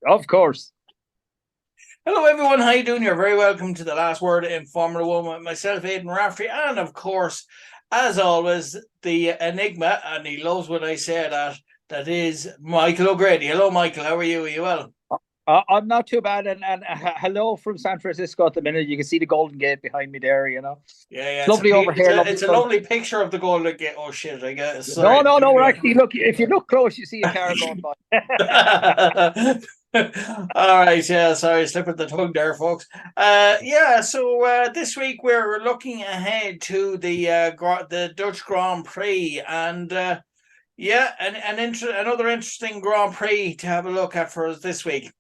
Of course. Hello, everyone. How you doing? You're very welcome to the Last Word in Formula One with myself, Aidan Raftery, and of course, as always, the enigma, and he loves when I say that. That is Michael O'Grady. Hello, Michael. How are you? Are you well? I'm not too bad. And hello from San Francisco at the minute. You can see the Golden Gate behind me there, you know. Yeah, yeah. It's lovely over It's here, a lovely it's a sun. lovely picture of the Golden Gate. Oh shit! I guess. No, Sorry. no, no. We're actually look. If you look close, you see a car going by. All right, yeah, sorry, slipping the tongue there, folks. Yeah, so this week we're looking ahead to the Dutch Grand Prix, and yeah, another interesting Grand Prix to have a look at for us this week.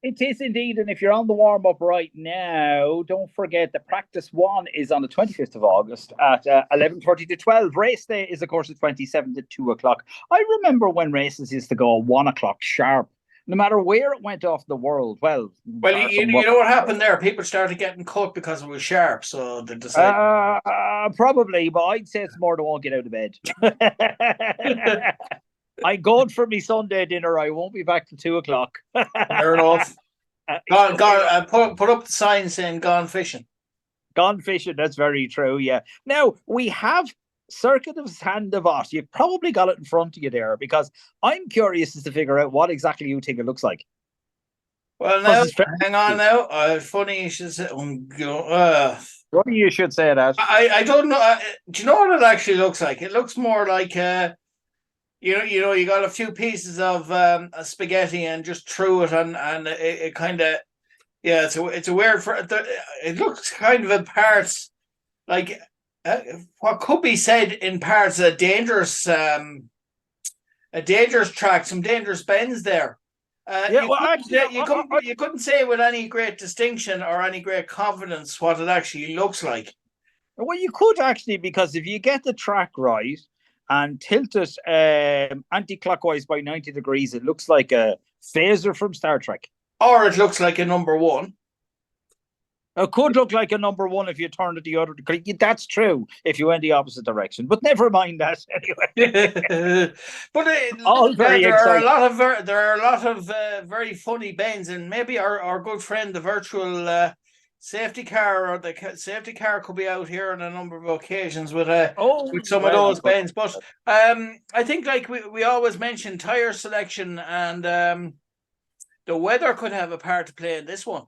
It is indeed, and if you're on the warm up right now, don't forget the practice one is on the 25th of August at 11:30 to 12. Race day is, of course, at 27 to 2 o'clock. I remember when races used to go 1 o'clock sharp, no matter where it went off the world. Well, Well, bar you some know what happened there? People started getting cut because it was sharp, so they decided. Probably, but I'd say it's more than won't get out of bed. I'm going for me Sunday dinner. I won't be back till 2 o'clock. Fair enough. Put up the sign saying "Gone fishing." Gone fishing. That's very true. Yeah. Now we have Circuit of San Devos. You've probably got it in front of you there because I'm curious as to figure out what exactly you think it looks like. Well, now, hang on now. Funny you should say. Funny you should say that. I don't know. Do you know what it actually looks like? It looks more like you got a few pieces of a spaghetti and just threw it, and it kind of, yeah. It's a weird. It looks kind of in parts like what could be said in parts a dangerous track, some dangerous bends there. Yeah, well, actually, You couldn't say with any great distinction or any great confidence what it actually looks like. well, you could actually, because if you get the track right and tilt it anti-clockwise by 90 degrees, it looks like a phaser from Star Trek. Or it looks like a number one. It could look like a number one if you turned it the other. That's true if you went the opposite direction. But never mind that anyway. But all very exciting. There are a lot of very funny bends, and maybe our good friend, the virtual safety car or the safety car, could be out here on a number of occasions with some of those bends. But I think, like we always mention, tire selection and the weather could have a part to play in this one.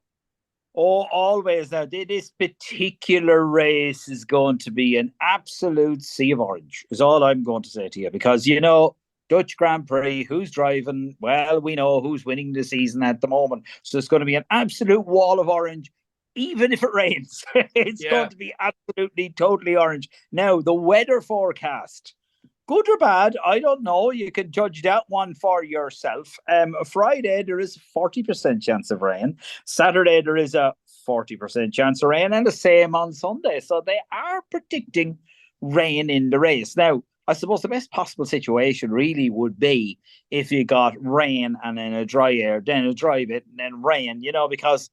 Oh, always. Now, this particular race is going to be an absolute sea of orange, is all I'm going to say to you. Because, you know, Dutch Grand Prix, who's driving? Well, we know who's winning the season at the moment. So it's going to be an absolute wall of orange, even if it rains. It's going to be absolutely, totally orange. Now, the weather forecast. Good or bad, I don't know. You can judge that one for yourself. Friday, there is a 40% chance of rain. Saturday, there is a 40% chance of rain, and the same on Sunday. So they are predicting rain in the race. Now, I suppose the best possible situation really would be if you got rain and then a dry air, then a dry bit, and then rain, you know, because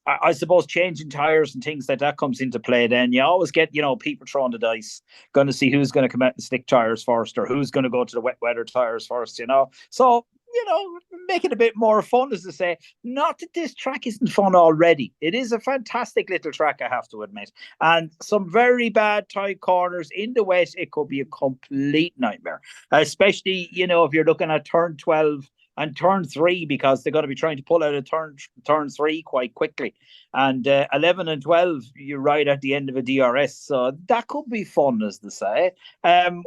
I suppose changing tires and things like that comes into play. Then you always get, you know, people throwing the dice, going to see who's going to come out and stick tires first, or who's going to go to the wet weather tires first. You know, so you know, make it a bit more fun, as to say. Not that this track isn't fun already. It is a fantastic little track, I have to admit, and some very bad tight corners in the wet. It could be a complete nightmare, especially you know if you're looking at turn 12 and turn 3 because they're going to be trying to pull out of turn 3 quite quickly. And 11 and 12, you're right at the end of a DRS. So that could be fun, as they say.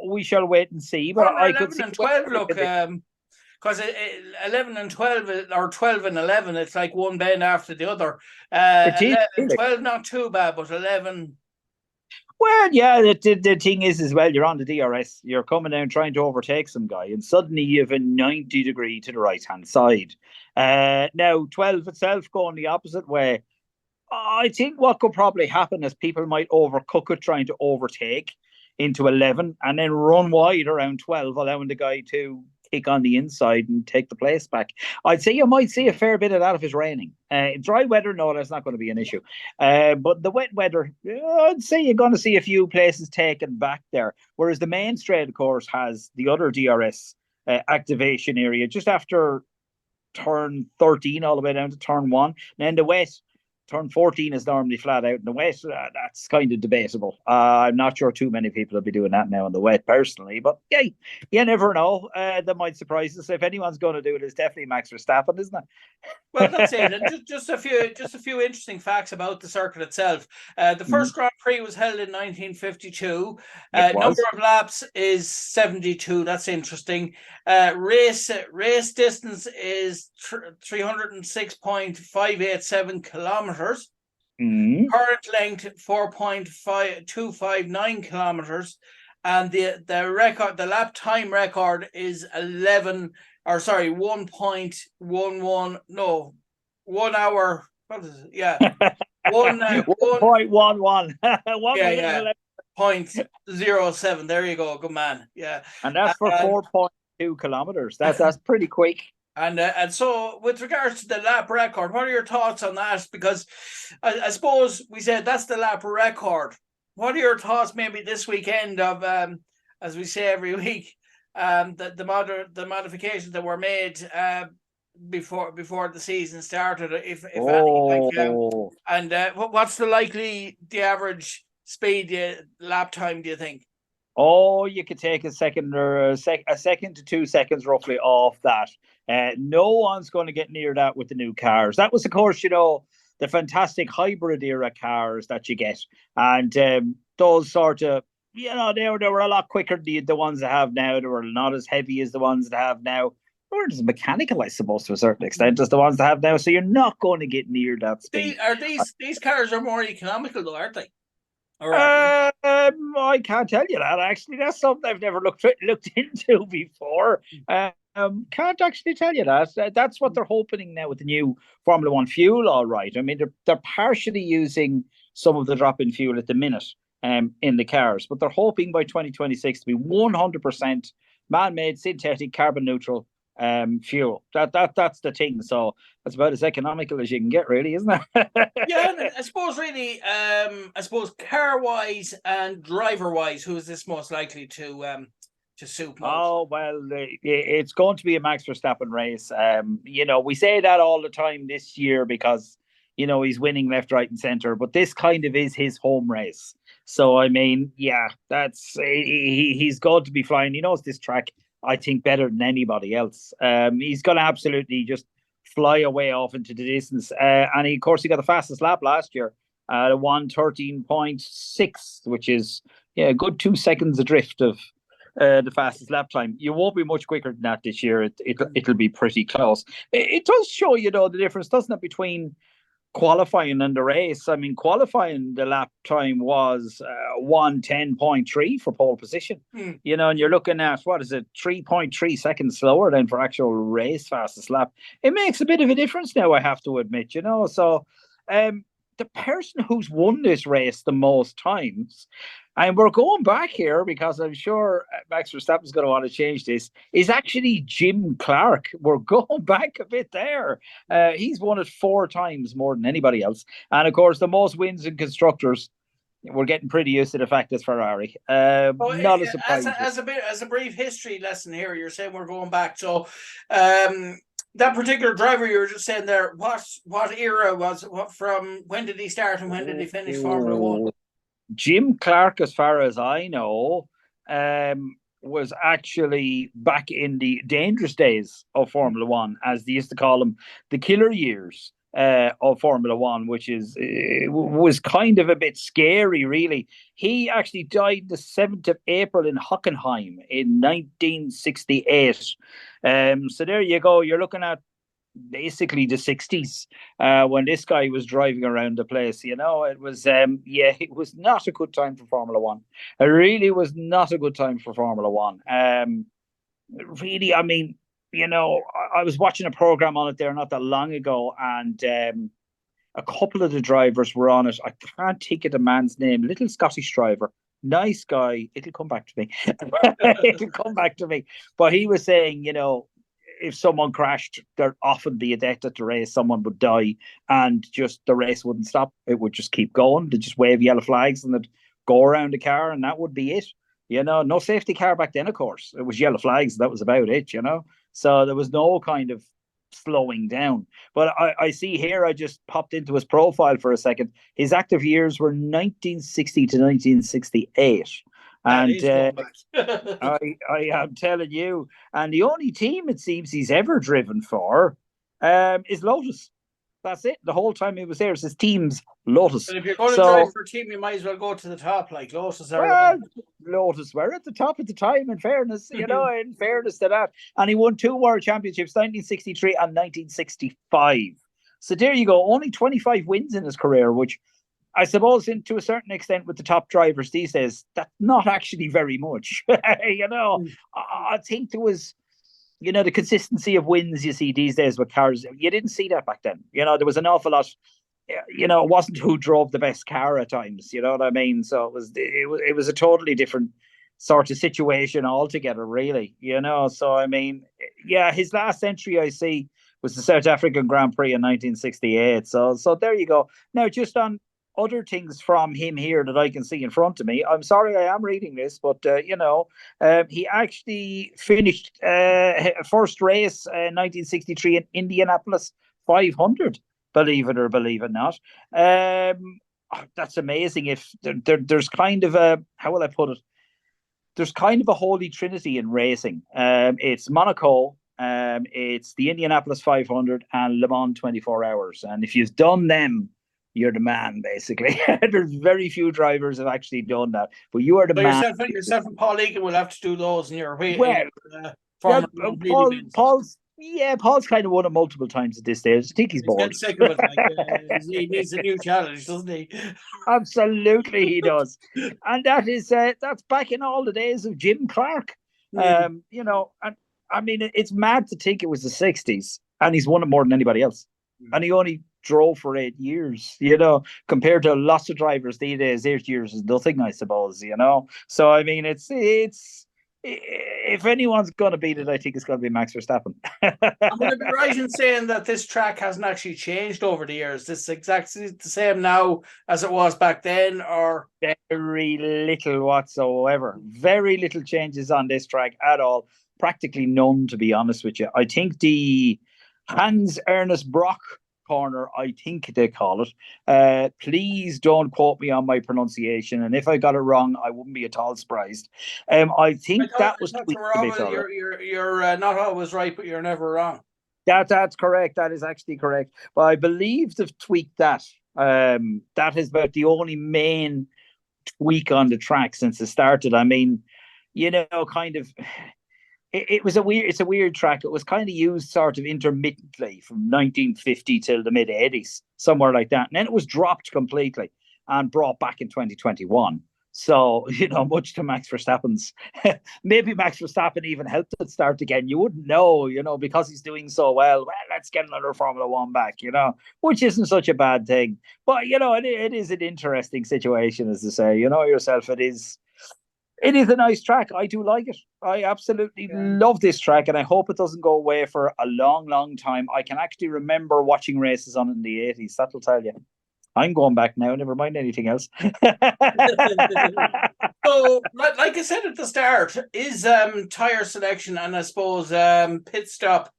We shall wait and see. But I could see 12 look, because 11 and 12 or 12 and 11, it's like one bend after the other. 12 not too bad, but 11. Well, yeah, the thing is as well, you're on the DRS, you're coming down trying to overtake some guy, and suddenly you have a 90 degree to the right hand side. Now, 12 itself going the opposite way. I think what could probably happen is people might overcook it trying to overtake into 11 and then run wide around 12, allowing the guy to kick on the inside and take the place back. I'd say you might see a fair bit of that if it's raining. Dry weather, no, that's not going to be an issue. But the wet weather, I'd say you're going to see a few places taken back there. Whereas the main straight, of course, has the other DRS activation area just after turn 13 all the way down to turn 1. And then the wet, turn 14 is normally flat out in the wet. That's kind of debatable. I'm not sure too many people will be doing that now in the wet personally, but yeah, you never know. That might surprise us. If anyone's going to do it, it's definitely Max Verstappen, isn't it? Well, that's it. And just a few interesting facts about the circuit itself. The first Grand Prix was held in 1952. Number of laps is 72. That's interesting. Race distance is 306.587 kilometers. Current length 4.259 kilometers, and the lap time record is 1.11. No, 1 hour. What is it? Yeah, 1.11. Yeah. 0.07. There you go. Good man. Yeah, and that's for 4.2 kilometers. That's pretty quick. And so, with regards to the lap record, what are your thoughts on that? Because I suppose we said that's the lap record. What are your thoughts maybe this weekend of, as we say every week, the modifications that were made before the season started? What's the average speed lap time, do you think? Oh, you could take a second to 2 seconds roughly off that. No one's going to get near that with the new cars. That was, of course, the fantastic hybrid era cars that you get. And those sort of, they were a lot quicker than the ones they have now. They were not as heavy as the ones they have now. Or as mechanical, I suppose, to a certain extent, as the ones they have now. So you're not going to get near that speed. These cars are more economical, though, aren't they? I can't tell you that, actually. That's something I've never looked into before. Can't actually tell you that. That's what they're hoping now with the new Formula One fuel, all right. I mean, they're partially using some of the drop-in fuel at the minute in the cars, but they're hoping by 2026 to be 100% man-made, synthetic, carbon-neutral fuel. That's the thing. So that's about as economical as you can get, really, isn't it? Yeah, and I suppose really, car wise and driver wise, who is this most likely to suit most? Oh well, it's going to be a Max Verstappen race. We say that all the time this year because he's winning left, right, and center. But this kind of is his home race. So I mean, yeah, he's going to be flying. He knows this track, I think, better than anybody else. He's going to absolutely just fly away off into the distance. And of course, he got the fastest lap last year at 1:13.6, which is a good 2 seconds adrift of the fastest lap time. You won't be much quicker than that this year. It'll be pretty close. It does show, the difference, doesn't it, between qualifying and the race. I mean, qualifying, the lap time was 1:10.3 for pole position. And you're looking at, 3.3 seconds slower than for actual race fastest lap. It makes a bit of a difference now, I have to admit, So the person who's won this race the most times, and we're going back here because I'm sure Max Verstappen's going to want to change this, is actually Jim Clark. We're going back a bit there. He's won it 4 times more than anybody else. And of course, the most wins in constructors, we're getting pretty used to the fact it's Ferrari. Not a surprise. As a brief history lesson here, you're saying we're going back. So that particular driver you were just saying there, what era from when did he start and when did he finish Formula One? Jim Clark, as far as I know, was actually back in the dangerous days of Formula One, as they used to call them, the killer years of Formula One, which was kind of a bit scary, really. He actually died the 7th of April in Hockenheim in 1968. So there you go. You're looking at basically the 60s when this guy was driving around the place. It was it was not a good time for Formula One. It really was not a good time for Formula One. Really, I mean, I was watching a program on it there not that long ago, and a couple of the drivers were on it. I can't think of the man's name. Little Scottish driver, nice guy. It'll come back to me. It'll come back to me. But he was saying, if someone crashed, there'd often be a death at the race. Someone would die, and just the race wouldn't stop. It would just keep going. They'd just wave yellow flags and they'd go around the car, and that would be it. No safety car back then, of course. It was yellow flags. That was about it, So there was no kind of slowing down. But I see here, I just popped into his profile for a second. His active years were 1960 to 1968. And I am telling you, and the only team it seems he's ever driven for is Lotus. That's it. The whole time he was there, it's his team's Lotus. But if you're going to drive for a team, you might as well go to the top, like Lotus are. Well, Lotus were at the top at the time, in fairness, in fairness to that. And he won 2 World Championships, 1963 and 1965. So there you go. Only 25 wins in his career, which I suppose, to a certain extent, with the top drivers these days, that's not actually very much. I think there was, the consistency of wins you see these days with cars. You didn't see that back then. There was an awful lot. It wasn't who drove the best car at times. You know what I mean? So it was a totally different sort of situation altogether, really. So I mean, yeah, his last entry I see was the South African Grand Prix in 1968. So there you go. Now, just on other things from him here that I can see in front of me. I'm sorry I am reading this, but, he actually finished first race in 1963 in Indianapolis 500, believe it or believe it not. That's amazing. If there's kind of a, how will I put it? There's kind of a holy trinity in racing. It's Monaco, it's the Indianapolis 500 and Le Mans 24 hours. And if you've done them, you're the man, basically. There's very few drivers have actually done that, but you are the man. Yourself and Paul Egan will have to do those in your way. Paul's kind of won it multiple times at this stage. I think he's bored. Sick of it. He needs a new challenge, doesn't he? Absolutely, he does. And that's back in all the days of Jim Clark. And I mean, it's mad to think it was the 60s, and he's won it more than anybody else. And he only drove for 8 years, compared to lots of drivers these days. 8 years is nothing, I suppose, So I mean, it's if anyone's going to beat it, I think it's going to be Max Verstappen. I'm going to be right in saying that this track hasn't actually changed over the years. This is exactly the same now as it was back then, or very little whatsoever. Very little changes on this track at all. Practically none, to be honest with you. I think the Hans Ernest Brock corner, I think they call it. Please don't quote me on my pronunciation, and if I got it wrong, I wouldn't be at all surprised. I think that was you're not always right, but you're never wrong. That's correct. That is actually correct. But I believe they've tweaked that. That is about the only main tweak on the track since it started. I mean, kind of. It's a weird track. It was kind of used sort of intermittently from 1950 till the mid 80s, somewhere like that. And then it was dropped completely and brought back in 2021. So, much to Max Verstappen's, maybe Max Verstappen even helped it start again. You wouldn't know, because he's doing so well. Well, let's get another Formula One back, which isn't such a bad thing. But, it is an interesting situation, as to say, yourself, it is a nice track. I do like it. I absolutely love this track, and I hope it doesn't go away for a long, long time. I can actually remember watching races on it in the 80s. That'll tell you. I'm going back now. Never mind anything else. So, like I said at the start, is tyre selection and I suppose pit stop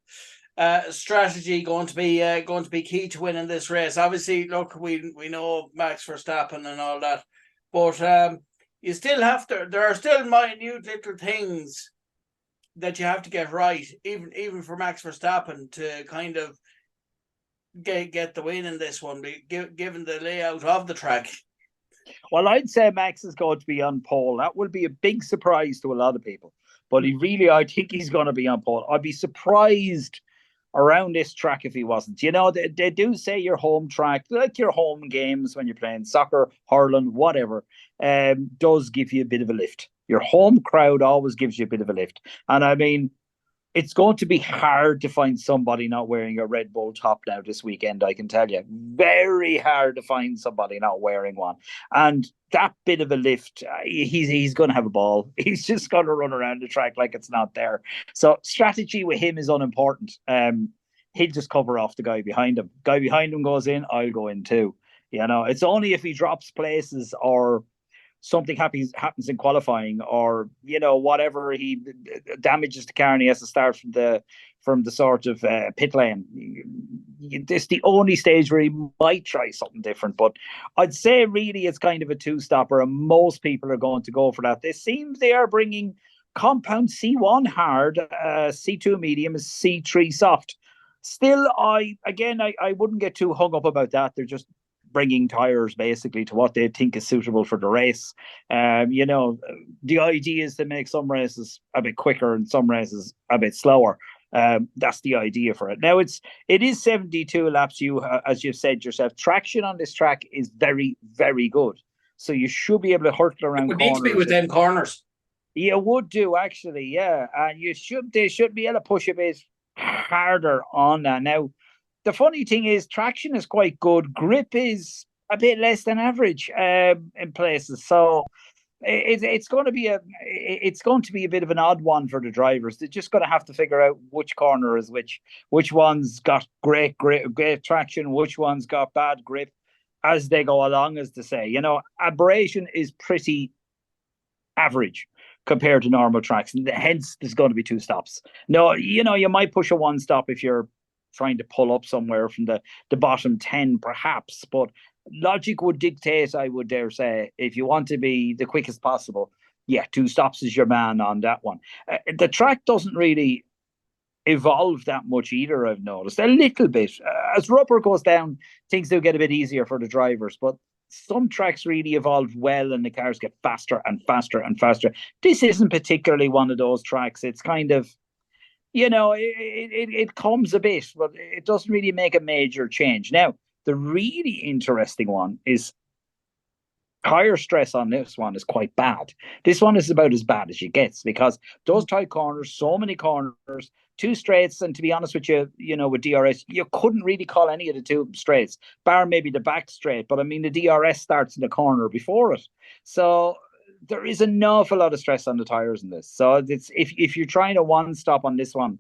strategy going to be key to winning this race? Obviously, look, we know Max Verstappen and all that, but you still have to. There are still minute little things that you have to get right, even for Max Verstappen to kind of get the win in this one, given the layout of the track. Well, I'd say Max is going to be on pole. That will be a big surprise to a lot of people. But I think he's going to be on pole. I'd be surprised around this track if he wasn't. They do say your home track, like your home games when you're playing soccer, hurling, whatever, does give you a bit of a lift. Your home crowd always gives you a bit of a lift. And I mean, it's going to be hard to find somebody not wearing a Red Bull top now this weekend, I can tell you. Very hard to find somebody not wearing one. And that bit of a lift, he's going to have a ball. He's just going to run around the track like it's not there. So strategy with him is unimportant. He'll just cover off the guy behind him. Guy behind him goes in, I'll go in too. It's only if he drops places or something happens in qualifying, or whatever, he damages the car and he has to start from the sort of pit lane. This is the only stage where he might try something different, but I'd say really it's kind of a two-stopper, and most people are going to go for that. It seems they are bringing compound C1 hard, C2 medium, C3 soft. Still, I wouldn't get too hung up about that. They're just bringing tires basically to what they think is suitable for the race. The idea is to make some races a bit quicker and some races a bit slower. That's the idea for it. Now it is 72 laps. As you've said yourself, traction on this track is very, very good. So you should be able to hurtle around corners. Need to be within corners. You would do, actually, yeah. And they should be able to push a bit harder on that. Now, the funny thing is, traction is quite good. Grip is a bit less than average in places. So it's going to be a bit of an odd one for the drivers. They're just going to have to figure out which corner is which one's got great traction, which one's got bad grip as they go along, as to say. Abrasion is pretty average compared to normal tracks, and hence there's going to be two stops. No, you might push a one stop if you're trying to pull up somewhere from the bottom 10 perhaps, but logic would dictate, I would dare say, if you want to be the quickest possible, two stops is your man on that one. The track doesn't really evolve that much either, I've noticed. A little bit. As rubber goes down, things do get a bit easier for the drivers, but some tracks really evolve well and the cars get faster and faster and faster. This isn't particularly one of those tracks. It's kind of, it comes a bit, but it doesn't really make a major change. Now, the really interesting one is tire stress on this one is quite bad. This one is about as bad as it gets, because those tight corners, so many corners, two straights, and to be honest with you, with DRS, you couldn't really call any of the two straights, bar maybe the back straight, but I mean, the DRS starts in the corner before it. So there is an awful lot of stress on the tires in this. So it's if you're trying a one stop on this one,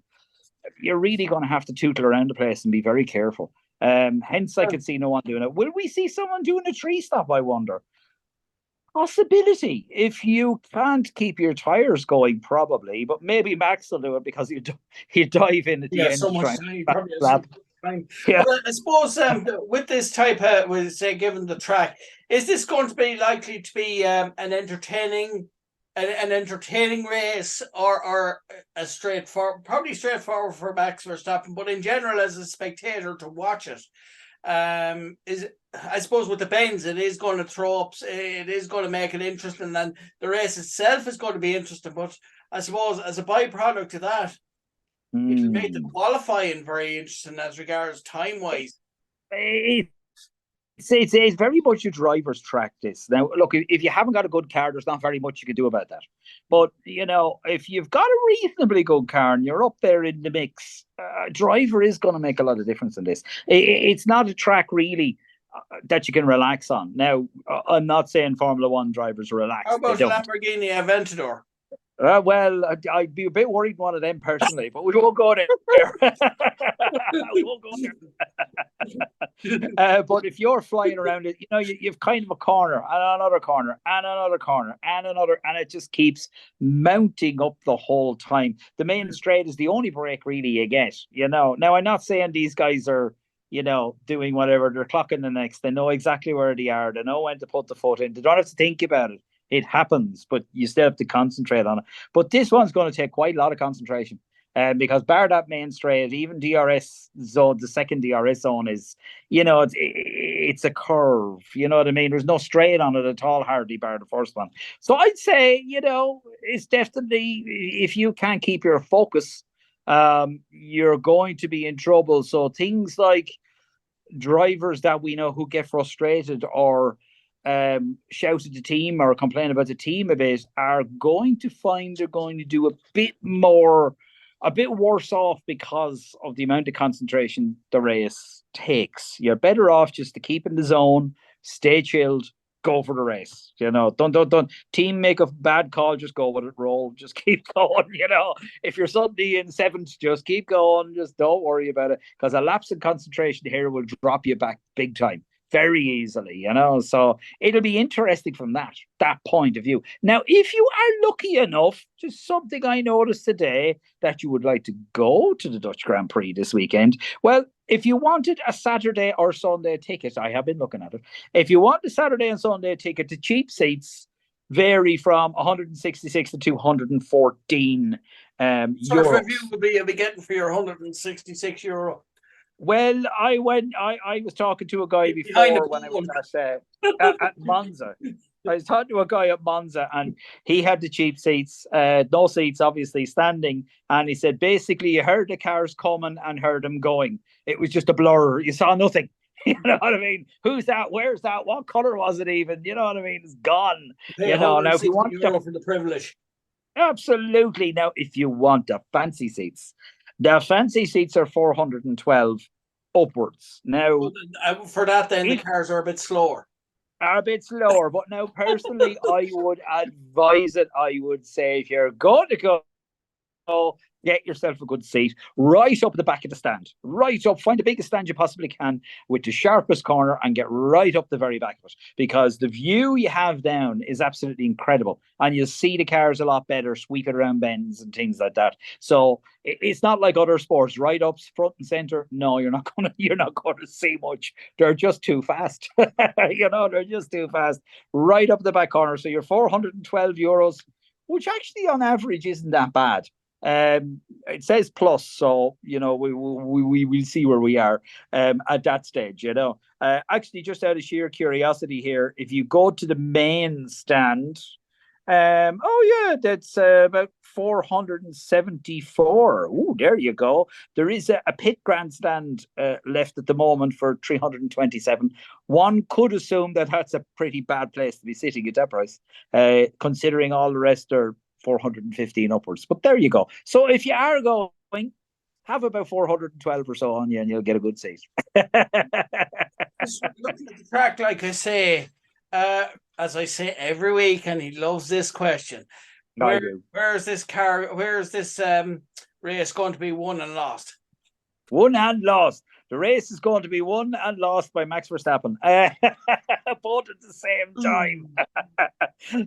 you're really going to have to tootle around the place and be very careful. Hence, I could see no one doing it. Will we see someone doing a three stop, I wonder? Possibility. If you can't keep your tires going, probably, but maybe Max will do it because he'd dive in at the end. So much time. Yeah. Well, I suppose with this type of, say, given the track, is this going to be likely to be an entertaining race, or a probably straightforward for Max Verstappen, but in general as a spectator to watch it? I suppose with the bends, it is going to throw up, it is going to make it interesting, and the race itself is going to be interesting. But I suppose as a byproduct of that, it'll make the qualifying very interesting as regards time wise. It's very much a driver's track, this. Now, look, if you haven't got a good car, there's not very much you can do about that. But, if you've got a reasonably good car and you're up there in the mix, driver is going to make a lot of difference in this. It's not a track, really, that you can relax on. Now, I'm not saying Formula One drivers relax. How about Lamborghini Aventador? Well, I'd be a bit worried one of them personally, but we won't go there. We won't go there. But if you're flying around it, you've kind of a corner and another corner and another corner and another, and it just keeps mounting up the whole time. The main straight is the only break really you get. Now, I'm not saying these guys are, doing whatever. They're clocking the next. They know exactly where they are. They know when to put the foot in. They don't have to think about it. It happens, but you still have to concentrate on it. But this one's going to take quite a lot of concentration, because bar that main straight, even DRS zone, the second DRS zone is, it's a curve. You know what I mean? There's no straight on it at all, hardly, bar the first one. So I'd say, it's definitely, if you can't keep your focus, you're going to be in trouble. So things like drivers that we know who get frustrated or shout at the team or complain about the team a bit are going to find they're going to do a bit worse off because of the amount of concentration the race takes. You're better off just to keep in the zone, stay chilled, go for the race. Don't team make a bad call, just go with it, roll, just keep going. If you're suddenly in seventh, just keep going, just don't worry about it, because a lapse in concentration here will drop you back big time. very easily, So it'll be interesting from that point of view. Now, if you are lucky enough, just something I noticed today, that you would like to go to the Dutch Grand Prix this weekend, well, if you wanted a Saturday or Sunday ticket, I have been looking at it. If you want a Saturday and Sunday ticket, the cheap seats vary from 166 to 214 sort of euros. review would be you'll be getting for your €166? Well, I was talking to a guy before when I was at Monza. I was talking to a guy at Monza, and he had the cheap seats, no seats, obviously, standing. And he said, basically, you heard the cars coming and heard them going. It was just a blur. You saw nothing. You know what I mean? Who's that? Where's that? What color was it even? You know what I mean? It's gone. Now if you want €160 for the privilege. Absolutely. Now, if you want the fancy seats are 412 upwards. Now, for that, then the cars are a bit slower. But now, personally, I would advise it. I would say, if you're going to go, get yourself a good seat right up at the back of the stand. Right up. Find the biggest stand you possibly can with the sharpest corner and get right up the very back of it, because the view you have down is absolutely incredible, and you'll see the cars a lot better sweeping around bends and things like that. So it's not like other sports, right up front and center. No, you're not going to see much. They're just too fast. They're just too fast. Right up the back corner. So you're €412, which actually on average isn't that bad. It says plus, so we will see where we are at that stage. Actually, just out of sheer curiosity here, if you go to the main stand, that's about 474. Oh, there you go. There is a pit grandstand left at the moment for 327. One could assume that that's a pretty bad place to be sitting at that price, considering all the rest are 415 upwards. But there you go. So if you are going, have about 412 or so on you, and you'll get a good seat. Looking at the track, like I say, as I say every week, and he loves this question. Where's this race going to be won and lost? Won and lost. The race is going to be won and lost by Max Verstappen, both at the same time.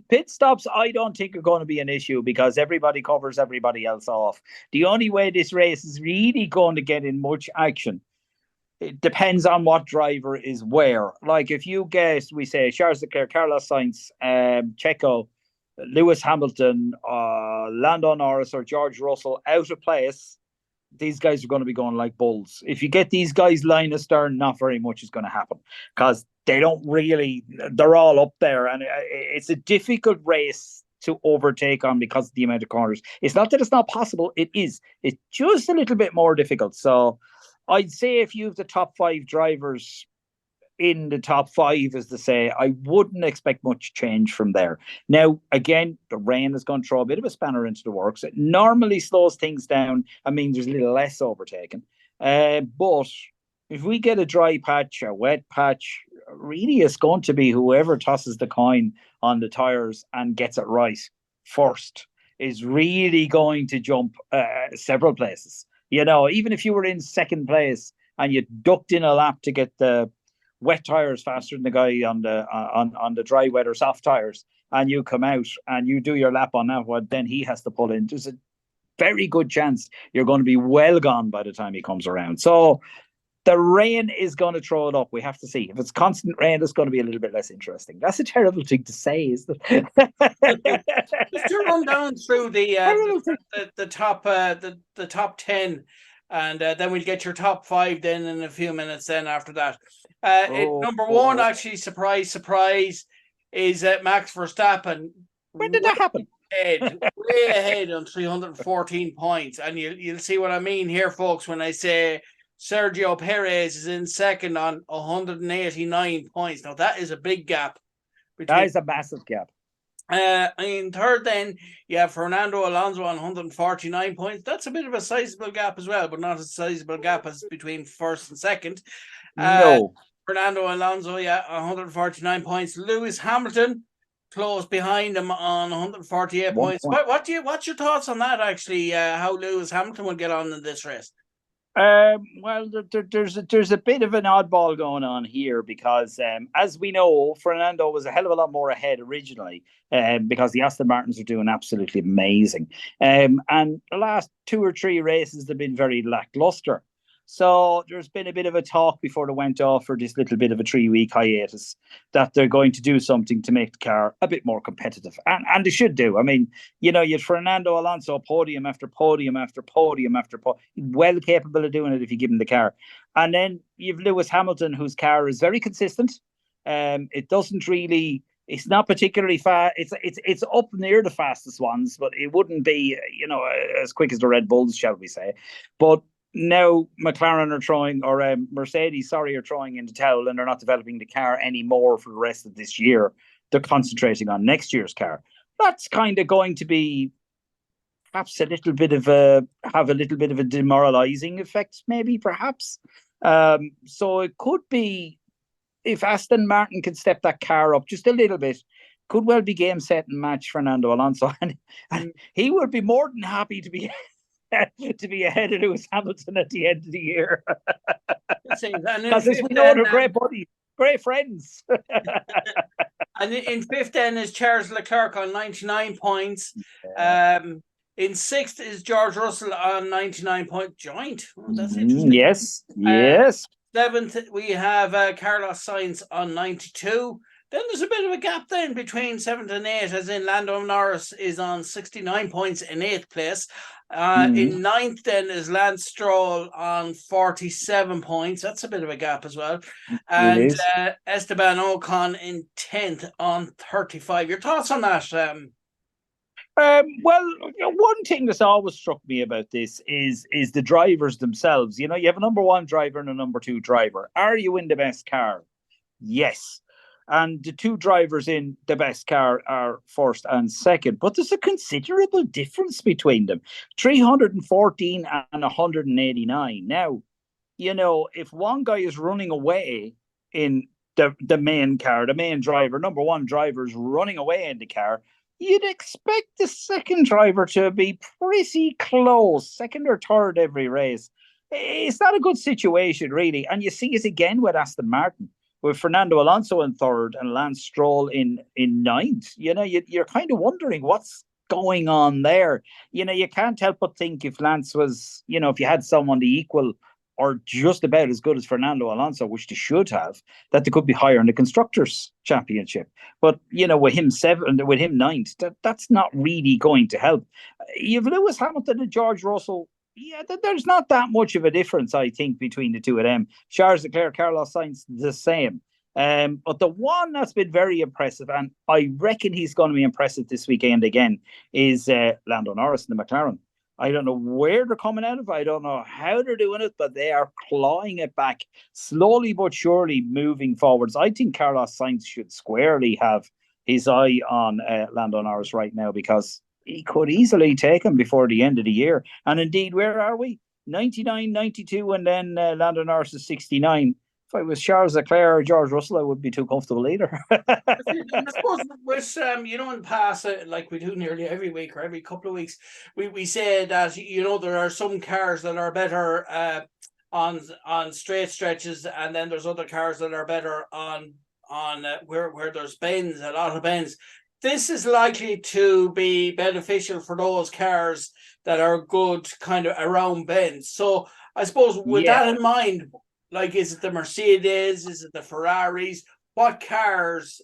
Pit stops, I don't think, are going to be an issue, because everybody covers everybody else off. The only way this race is really going to get in much action, it depends on what driver is where. Like, if you guess, we say Charles Leclerc, Carlos Sainz, Checo, Lewis Hamilton, Lando Norris, or George Russell out of place, these guys are going to be going like bulls. If you get these guys line astern, not very much is going to happen, because they're all up there, and it's a difficult race to overtake on because of the amount of corners. It's not that it's not possible. It is. It's just a little bit more difficult. So I'd say if you have the top 5 drivers in the top 5, as to say, I wouldn't expect much change from there. Now, again, the rain is going to throw a bit of a spanner into the works. It normally slows things down. I mean, there's a little less overtaking. But if we get a dry patch, a wet patch, really it's going to be whoever tosses the coin on the tires and gets it right first is really going to jump several places. Even if you were in second place and you ducked in a lap to get the wet tires faster than the guy on the dry, wet or soft tires, and you come out and you do your lap on that one, then he has to pull in. There's a very good chance you're going to be well gone by the time he comes around. So the rain is going to throw it up. We have to see. If it's constant rain, it's going to be a little bit less interesting. That's a terrible thing to say, isn't it? Just to run down through the top 10, and then we'll get your top 5 then in a few minutes then after that. Number 1, actually, surprise, is Max Verstappen. When did that happen? Way ahead on 314 points. And you'll see what I mean here, folks, when I say Sergio Perez is in second on 189 points. Now, that is a big gap. That is a massive gap. In third, then, you have Fernando Alonso on 149 points. That's a bit of a sizable gap as well, but not as sizable gap as between first and second. No. Fernando Alonso, 149 points. Lewis Hamilton close behind him on 148 points. What's your thoughts on that, actually, how Lewis Hamilton will get on in this race? Well, there's a bit of an oddball going on here because, as we know, Fernando was a hell of a lot more ahead originally, because the Aston Martins are doing absolutely amazing, and the last two or three races have been very lackluster. So there's been a bit of a talk before they went off for this little bit of a 3 week hiatus that they're going to do something to make the car a bit more competitive, and they should do. I mean, you had Fernando Alonso podium after podium after podium after podium, well capable of doing it if you give him the car. And then you've Lewis Hamilton, whose car is very consistent. It doesn't really. It's not particularly fast. It's up near the fastest ones, but it wouldn't be as quick as the Red Bulls, shall we say? But now McLaren are throwing, or Mercedes, sorry, are throwing in the towel, and they're not developing the car anymore for the rest of this year. They're concentrating on next year's car. That's kind of going to be perhaps a little bit of a demoralizing effect, maybe perhaps. So it could be, if Aston Martin can step that car up just a little bit, could well be game, set, and match Fernando Alonso, and he would be more than happy to be ahead of Lewis Hamilton at the end of the year. Because as we know, they're great buddies, great friends. And in fifth then is Charles Leclerc on 99 points. Yeah. In sixth is George Russell on 99 point joint. Oh, that's interesting. Yes. Seventh, we have Carlos Sainz on 92. Then there's a bit of a gap then between seventh and eighth, as in Lando Norris is on 69 points in eighth place. In ninth then is Lance Stroll on 47 points. That's a bit of a gap as well. And Esteban Ocon in 10th on 35. Your thoughts on that? Well, one thing that's always struck me about this is the drivers themselves. You have a number one driver and a number two driver. Are you in the best car? Yes. And the two drivers in the best car are first and second, but there's a considerable difference between them, 314 and 189. Now, if one guy is running away in the main car, the main driver, number one driver is running away in the car, you'd expect the second driver to be pretty close, second or third every race. It's not a good situation, really. And you see it again with Aston Martin, with Fernando Alonso in third and Lance Stroll in ninth. You're kind of wondering what's going on there. You can't help but think if Lance was, if you had someone the equal or just about as good as Fernando Alonso, which they should have, that they could be higher in the Constructors' Championship. But, with him seventh, with him ninth, that's not really going to help. You've Lewis Hamilton and George Russell. Yeah, there's not that much of a difference, I think, between the two of them. Charles Leclerc, Carlos Sainz, the same. But the one that's been very impressive, and I reckon he's going to be impressive this weekend again, is Lando Norris and the McLaren. I don't know where they're coming out of. I don't know how they're doing it, but they are clawing it back, slowly but surely moving forwards. I think Carlos Sainz should squarely have his eye on Lando Norris right now, because he could easily take him before the end of the year. And indeed, where are we? 99, 92, and then Lando Norris is 69. If I was Charles Leclerc or George Russell, I wouldn't be too comfortable either. I suppose with in the past, like we do nearly every week or every couple of weeks, we say that there are some cars that are better on straight stretches, and then there's other cars that are better on where there's bends, a lot of bends. This is likely to be beneficial for those cars that are good kind of around bends. So I suppose with that in mind, like, is it the Mercedes? Is it the Ferraris? What cars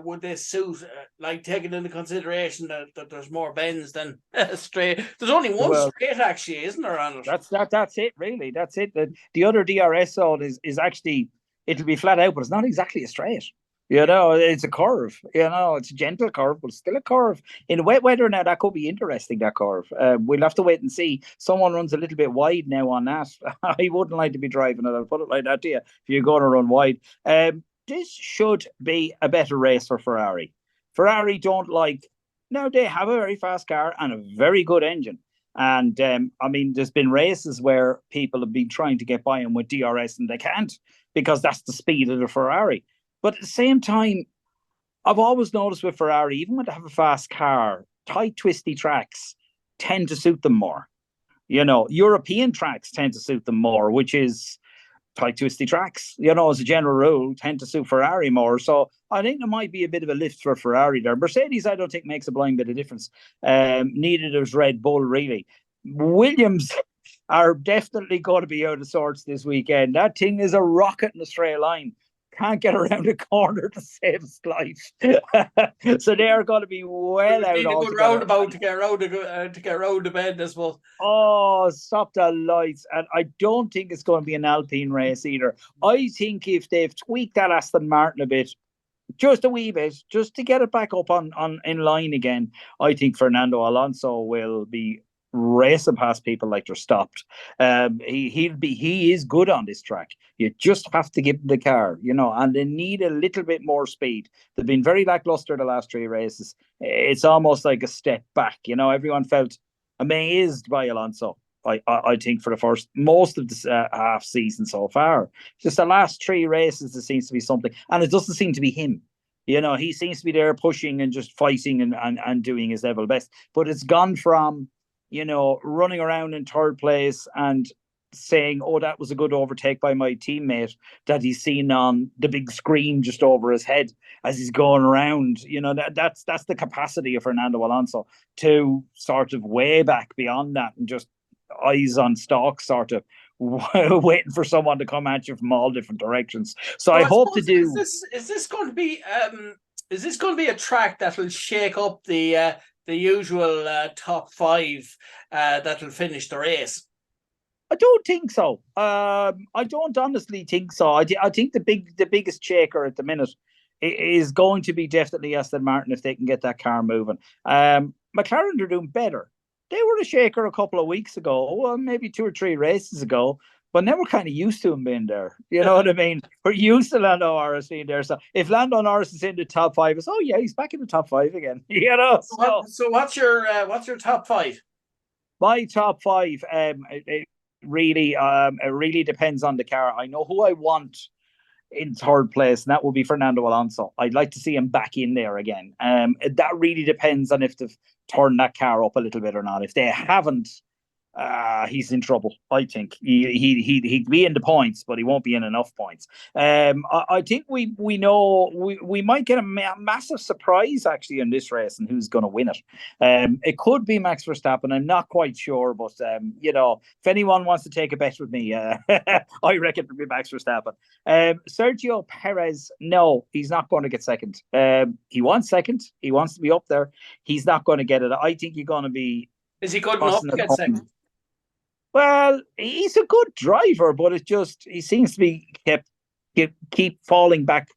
would this suit? Like, taking into consideration that there's more bends than straight. There's only one straight, actually, isn't there, on it? That's it, really. That's it. The other DRS zone is actually, it'll be flat out, but it's not exactly a straight. It's a curve. It's a gentle curve, but still a curve. In wet weather now, that could be interesting, that curve. We'll have to wait and see. Someone runs a little bit wide now on that. I wouldn't like to be driving it. I'll put it like that to you, if you're going to run wide. This should be a better race for Ferrari. Ferrari don't like... Now, they have a very fast car and a very good engine. And, there's been races where people have been trying to get by them with DRS and they can't, because that's the speed of the Ferrari. But at the same time, I've always noticed with Ferrari, even when they have a fast car, tight, twisty tracks tend to suit them more. European tracks tend to suit them more, which is tight, twisty tracks, as a general rule, tend to suit Ferrari more. So I think there might be a bit of a lift for Ferrari there. Mercedes, I don't think makes a blind bit of difference. Neither does Red Bull, really. Williams are definitely going to be out of sorts this weekend. That thing is a rocket in a straight line. Can't get around a corner to save its life. So they are going to be well out. Need a good roundabout to get around the bend, I suppose. Oh, stop the lights. And I don't think it's going to be an Alpine race either. I think if they've tweaked that Aston Martin a bit, just a wee bit, just to get it back up on in line again, I think Fernando Alonso will be racing past people like they're stopped. He is good on this track. You just have to give him the car, and they need a little bit more speed. They've been very lackluster the last 3 races. It's almost like a step back. Everyone felt amazed by Alonso. I think for the most of the half season so far, just the last 3 races, there seems to be something, and it doesn't seem to be him. He seems to be there pushing and just fighting and doing his level best. But it's gone from running around in 3rd place and saying, oh, that was a good overtake by my teammate, that he's seen on the big screen just over his head as he's going around. That's the capacity of Fernando Alonso, to sort of way back beyond that and just eyes on stalk, sort of waiting for someone to come at you from all different directions. So I hope to do. Is this going to be a track that will shake up the usual top 5 that'll finish the race? I don't think so. I don't honestly think so. I think the biggest shaker at the minute is going to be definitely Aston Martin, if they can get that car moving. McLaren are doing better. They were a shaker a couple of weeks ago, maybe 2 or 3 races ago, but now we're kind of used to him being there. You know what I mean? We're used to Lando Norris being there. So if Lando Norris is in the top 5, it's, oh yeah, he's back in the top 5 again. So what's your top 5? My top 5, it really depends on the car. I know who I want in 3rd place, and that will be Fernando Alonso. I'd like to see him back in there again. That really depends on if they've turned that car up a little bit or not. If they haven't, he's in trouble. I think he'd be in the points, but he won't be in enough points. I think we might get a massive surprise actually in this race, and who's going to win it. It could be Max Verstappen. I'm not quite sure, but if anyone wants to take a bet with me, I reckon it'll be Max Verstappen. Sergio Perez, no, he's not going to get second. He wants second. He wants to be up there. He's not going to get it. I think you're going to be. Is he good enough to get second? Well, he's a good driver, but it's just he seems to be keep falling back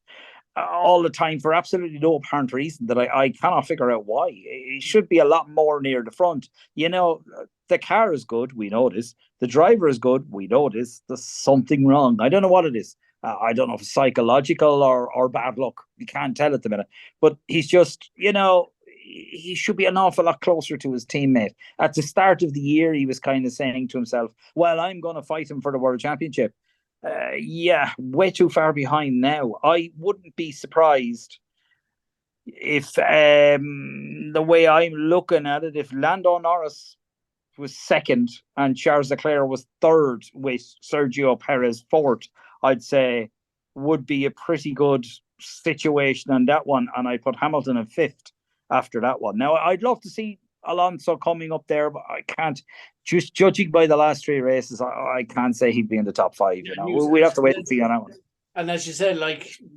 all the time for absolutely no apparent reason that I cannot figure out why. He should be a lot more near the front. The car is good, we know this. The driver is good, we know this. There's something wrong. I don't know what it is. I don't know if it's psychological or bad luck. You can't tell at the minute. But he's just, he should be an awful lot closer to his teammate. At the start of the year, he was kind of saying to himself, well, I'm going to fight him for the World Championship. Way too far behind now. I wouldn't be surprised if the way I'm looking at it, if Lando Norris was second and Charles Leclerc was 3rd with Sergio Perez 4th, I'd say would be a pretty good situation on that one. And I'd put Hamilton in 5th after that one. Now, I'd love to see Alonso coming up there, but I can't. Just judging by the last 3 races, I can't say he'd be in the top 5. We'd have to wait and see on that one. And as you said,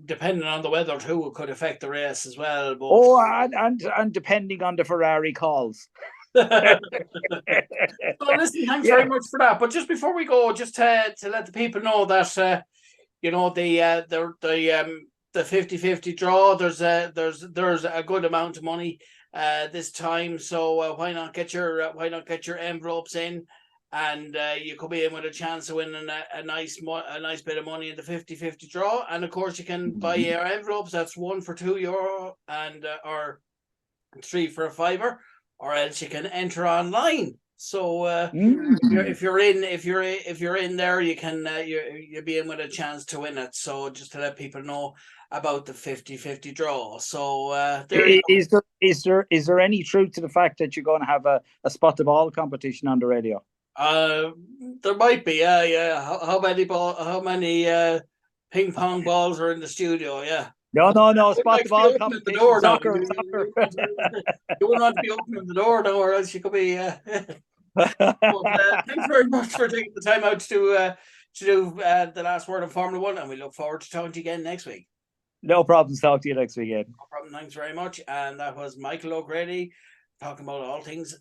depending on the weather too, it could affect the race as well. But... and depending on the Ferrari calls. So listen, thanks very much for that. But just before we go, just to let the people know that the 50-50 draw, there's a good amount of money this time, so why not get your envelopes in, and you could be in with a chance of winning a nice bit of money in the 50-50 draw. And of course you can buy your envelopes. That's 1 for €2 and or 3 for €5, or else you can enter online. So if you're in there, you can you'll be in with a chance to win it. So just to let people know about the 50-50 draw. So is there any truth to the fact that you're going to have a spot the ball competition on the radio? There might be, yeah. How many ping pong balls are in the studio? Yeah. No. Spot Like the to be ball opening the competition. door now. Soccer. You wouldn't want to be opening the door now, or else you could be. Thanks very much for taking the time out to do the last word of Formula One, and we look forward to talking to you again next week. No problems. Talk to you next weekend. No problem. Thanks very much. And that was Michael O'Grady talking about all things